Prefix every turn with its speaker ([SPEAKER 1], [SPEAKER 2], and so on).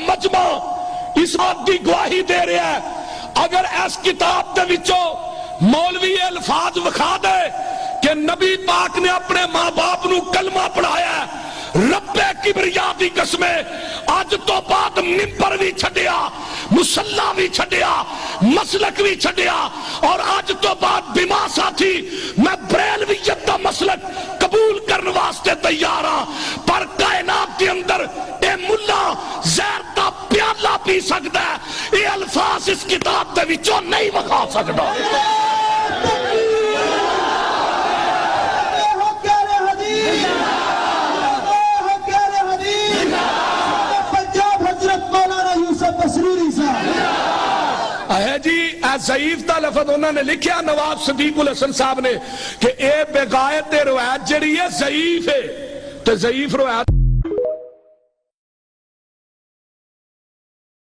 [SPEAKER 1] مجمع اس بات دی گواہی دے رہا ہے اگر اس کتاب دے وچوں مولوی الفاظ وکھا دے کہ نبی پاک نے اپنے ماں باپ نو کلمہ پڑھایا ہے رب کبریا دی قسمیں اج تو بعد منبر بھی چھڈیا مصلی بھی چھڈیا مسلک بھی چھڈیا اور اج تو بعد بما ساتھی میں بریلویت دا مسلک قبول کرنے واسطے تیار ہاں پر کائنات کے اندر اے ملا زہر دا پیالہ پی سکتا ہے یہ الفاظ اس کتاب دے وچوں نہیں وکھا سکتا ہے جی اے ضعیف دا لفظ انہوں نے لکھیا نواب صدیق الحسن صاحب نے کہ اے بغایت روایت جڑی ہے ضعیف ہے تو ضعیف روایت